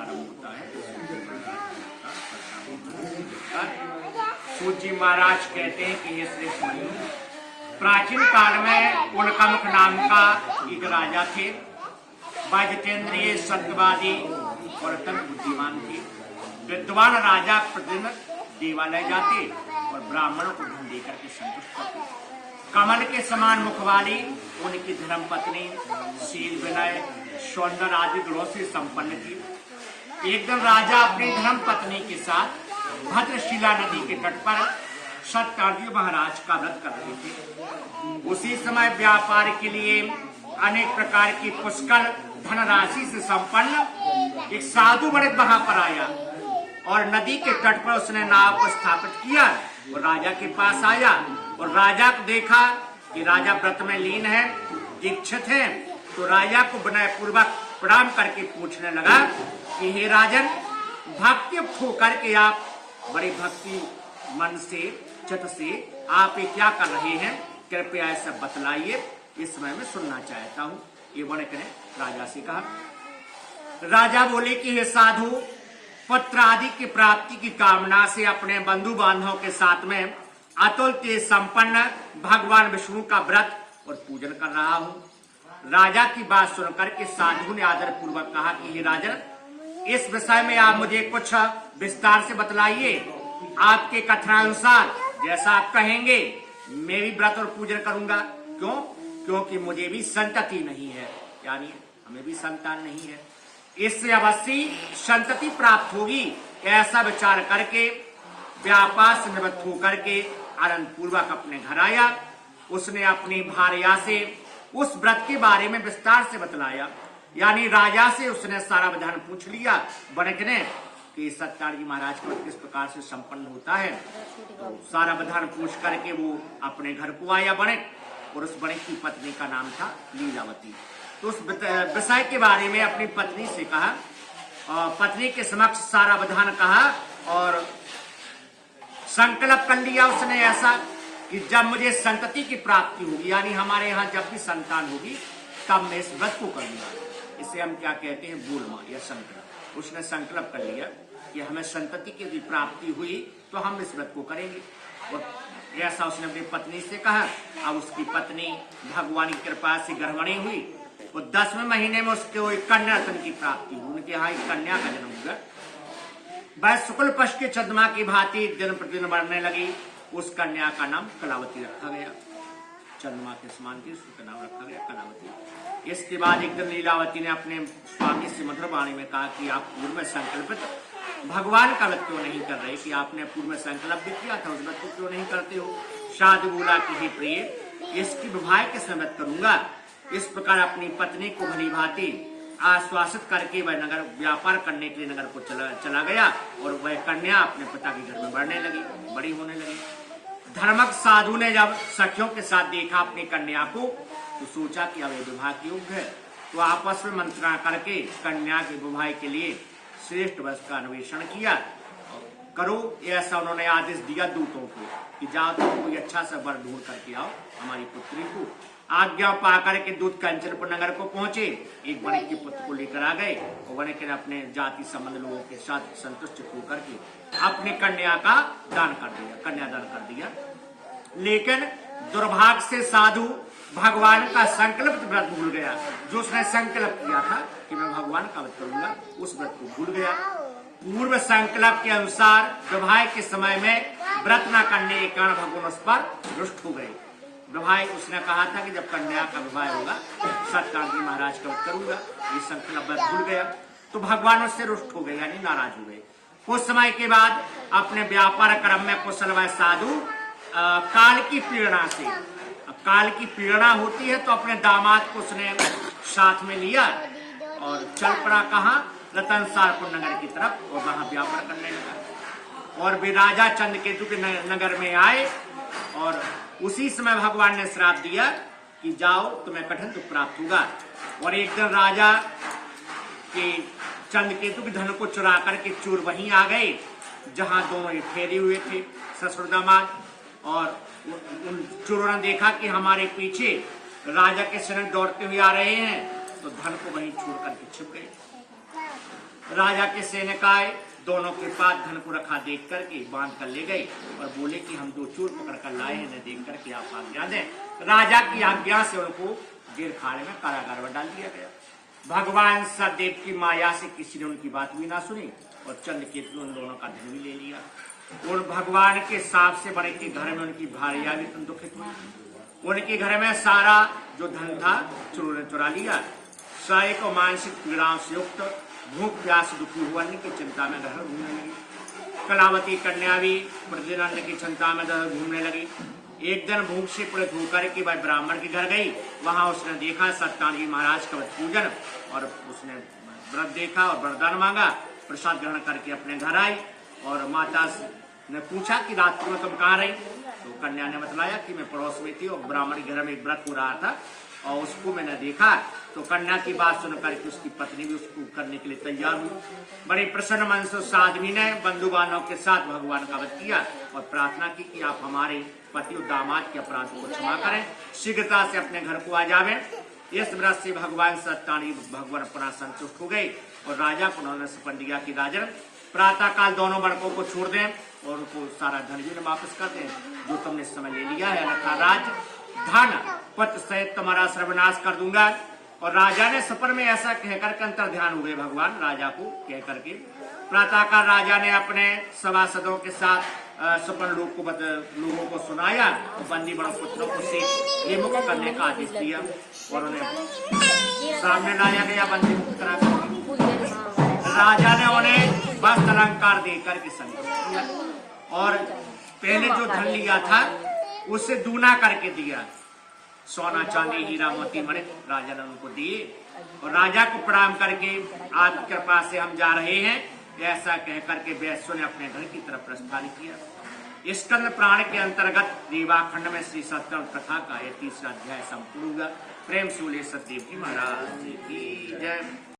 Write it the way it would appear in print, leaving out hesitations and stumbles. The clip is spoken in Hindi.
प्रारंभ होता है। सूत जी महाराज कहते हैं कि ये श्रेष्ठ मुनि, प्राचीन काल में उल्कमुख नाम का एक राजा थे। वाजतेंद्रिय, सत्यवादी और अत्यंत बुद्धिमान थे। विद्वान राजा प्रतिदिन देवालय जाते और ब्राह्मणों को धन देकर के संतुष्ट करते। कमल के समान मुख वाली उनकी धर्म पत्नी शील, विनय, सौंदर्य आदि गुणों से संपन्न थी। एक दिन राजा अपनी धर्म पत्नी के साथ भद्रशिला नदी के तट पर सत्यवादी महाराज का व्रत कर रहे थे। उसी समय व्यापार के लिए अनेक प्रकार की पुष्कल धनराशि से संपन्न एक साधु वणिक वहां पर आया और नदी के तट पर उसने नाव को स्थापित किया और राजा के पास आया और राजा को देखा कि राजा व्रत में लीन है, दीक्षित है। तो राजा को विनय पूर्वक प्रणाम करके पूछने लगा कि हे राजन, भक्ति होकर के आप बड़े भक्ति मन से, चित्त से आप ये क्या कर रहे हैं, कृपया ऐसा बतलाइए, इस समय मैं सुनना चाहता हूँ। ये वणिक ने राजा से कहा। राजा बोले कि हे साधु, पुत्र आदि की प्राप्ति की कामना से अपने बंधु बांधवों के साथ में अतुल्य संपन्न भगवान विष्णु का व्रत और पूजन कर रहा हूँ। राजा की बात सुनकर के साधु ने आदर पूर्वक कहा कि हे राजन, इस विषय में आप मुझे कुछ विस्तार से बतलाइए। आपके कथनानुसार जैसा आप कहेंगे मैं भी व्रत और पूजन करूंगा। क्यों? क्योंकि मुझे भी संतति नहीं है, यानी हमें भी संतान नहीं है। इससे अवश्य संतति प्राप्त होगी, ऐसा विचार करके व्यापार से निवृत्त होकर के आनंद पूर्वक अपने घर आया। उसने अपनी भार्या से उस व्रत के बारे में विस्तार से बतलाया, यानी राजा से उसने सारा विधान पूछ लिया वणिक ने कि सत्यवादी महाराज का व्रत किस प्रकार से संपन्न होता है। तो सारा विधान पूछ करके वो अपने घर को आया वणिक, और उस वणिक की पत्नी का नाम था लीलावती। तो उस विषय के बारे में अपनी पत्नी से कहा, पत्नी के समक्ष सारा विधान कहा और संकल्प कर लिया उसने ऐसा कि जब मुझे संतति की प्राप्ति होगी, यानी हमारे यहाँ जब भी संतान होगी, तब मैं इस व्रत को करूंगा। इसे हम क्या कहते हैं, बोलमा या संकल्प। उसने संकल्प कर लिया कि हमें संतति की भी प्राप्ति हुई तो हम इस व्रत को करेंगे, और ऐसा उसने अपनी पत्नी से कहा। अब उसकी पत्नी भगवान की कृपा से गर्भणी हुई और 10वें महीने में उसको एक कन्या रत्न की प्राप्ति हुई। उनके यहाँ एक कन्या का जन्म हुआ। वह शुक्ल पक्ष के चंद्रमा की भांति दिन प्रतिदिन बढ़ने लगी। उस कन्या का नाम कलावती रखा गया। चंद्रमा के समान की उसका नाम रखा गया कलावती। इसके बाद एक दिन लीलावती ने अपने स्वामी से मधुर वाणी में कहा कि आप पूर्व में संकल्पित भगवान का व्रत क्यों नहीं कर रहे, कि आपने पूर्व में संकल्प भी किया था, उस व्रत को क्यों नहीं करते हो। साधु बोला कि हे प्रिय, इसकी विवाह के समय करूंगा। इस प्रकार अपनी पत्नी को भली भांति आश्वासित करके वह नगर व्यापार करने के लिए नगर को चला गया और वह कन्या अपने पिता के घर में बढ़ने लगी, बड़ी होने लगी। धर्मक साधु ने जब सखियों के साथ देखा अपनी कन्या को तो सोचा कि अब ये विवाह के योग्य है। तो आपस में मंत्रणा करके कन्या के विवाह के लिए श्रेष्ठ वर का अन्वेषण किया। करो, ऐसा उन्होंने आदेश दिया दूतों को कि जाओ तुम कोई अच्छा सा वर ढूंढ करके आओ हमारी पुत्री को। आज्ञा पाकर के दूत कंचनपुर नगर को पहुंचे, एक वणिक के पुत्र को लेकर आ गए और वणिक ने अपने जाति संबंध लोगों के साथ संतुष्ट होकर के अपनी कन्या का दान कर दिया, कन्यादान कर दिया। लेकिन दुर्भाग्य से साधु भगवान का संकल्प व्रत भूल गया। जो उसने संकल्प किया था कि मैं भगवान का व्रत करूंगा, उस व्रत को भूल गया। पूर्व संकल्प के अनुसार विवाह के समय में व्रत न करने के कारण भगवान उस पर रुष्ट हो गए। विवाह उसने कहा था कि जब कन्या का विवाह होगा सत्यवादी महाराज का व्रत करूंगा, ये संकल्प व्रत भूल गया तो भगवान उससे रुष्ट हो गए, यानी नाराज हो गए। कुछ समय के बाद अपने व्यापार क्रम में कुशल वह साधु काल की पीड़ना होती है तो अपने दामाद को उसने साथ में लिया और चल पड़ा कहा, रतनसारपुर नगर की तरफ, और वहां व्यापार करने लगा। और वे राजा चंद्रकेतु के नगर में आए और उसी समय भगवान ने श्राप दिया कि जाओ तुम्हें कठिन दुख प्राप्त होगा। और एक दिन राजा के चंद्रकेतु के धन को चुरा करके चोर वहीं आ गए जहां दोनों ठहरे हुए थे, ससुर दामाद। और उन चोरों ने देखा कि हमारे पीछे राजा के सैनिक दौड़ते हुए आ रहे हैं, तो धन को वहीं छोड़ करके छिप गए। राजा के सैनिकाय दोनों के पास धन को रखा देख करके बांध कर ले गए और बोले कि हम 2 चोर पकड़ कर लाए हैं, देख करके आप आज्ञा दें। राजा की आज्ञा से उनको जेल खाने में कारागार में डाल दिया गया। भगवान सदेव की माया से किसी ने उनकी बात भी ना सुनी और चंद्रकेतु उन दोनों का धन भी ले लिया। और भगवान के साप से बड़े के घर में उनकी भारिया भी दुखित हुई। उनके घर में सारा जो धन था चुरा लिया। साय को मानसिक पीड़ाओं से युक्त भूख प्यास दुखी हुआ की चिंता में घर घूमने लगी। कलावती कन्या भी प्रतिदिन अन्न की चिंता में घूमने लगी। एक दिन भूख से पीड़ित होकर के वह ब्राह्मण के घर गई। वहां उसने देखा सत्यानंद महाराज का पूजन और उसने व्रत देखा और वरदान मांगा। प्रसाद ग्रहण करके अपने घर आई और माता ने पूछा कि रात में तुम कहाँ रही? तो कन्या ने बतलाया कि मैं पड़ोस में थी और ब्राह्मण के घर में एक व्रत हो रहा था और उसको मैंने देखा। तो कन्या की बात सुनकर के उसकी पत्नी भी उसको करने के लिए तैयार हुई। बड़ी प्रसन्न मन से साध्वी ने बंधु बांधव के साथ भगवान का वध किया और प्रार्थना की कि आप हमारे पति और दामाद के अपराध को क्षमा करें, शीघ्रता से अपने घर को आ जावे। इस व्रत से भगवान सत्यानंद भगवान अपना संतुष्ट हो गए और राजा को उन्होंने सपन दिया कि राजन प्रातः काल दोनों लड़कों को छोड़ दें और उनको सारा धन भी वापस कर दें जो तुमने समय ले लिया है, अन्यथा राज धन पत्र सहित तुम्हारा सर्वनाश कर दूंगा। और राजा ने सपन में ऐसा कहकर के अंतर ध्यान हुए भगवान राजा को कह करके। प्रातःकाल राजा ने अपने सभासदों के साथ सपन लोगों को सुनाया और बंदी बड़ों पुत्रों को से ये मुक्त करने का आदेश दिया और उन्हें सामने लाया गया बंदी मुक्त करा। राजा ने उन्हें वस्त्र अलंकार देकर के संतुष्ट किया और पहले जो धन लिया था उससे दूना करके दिया। सोना चांदी हीरा मोती मणि राजा ने उनको दिए और राजा को प्रणाम करके आपकी कृपा से हम जा रहे हैं ऐसा कह करके वैश्य ने अपने घर की तरफ प्रस्थान किया। स्कंद पुराण के अंतर्गत देवाखंड में श्री सत्यनारायण कथा का यह 3रा अध्याय संपूर्ण हुआ। प्रेम से बोलिए सतदेव जी महाराज की जय।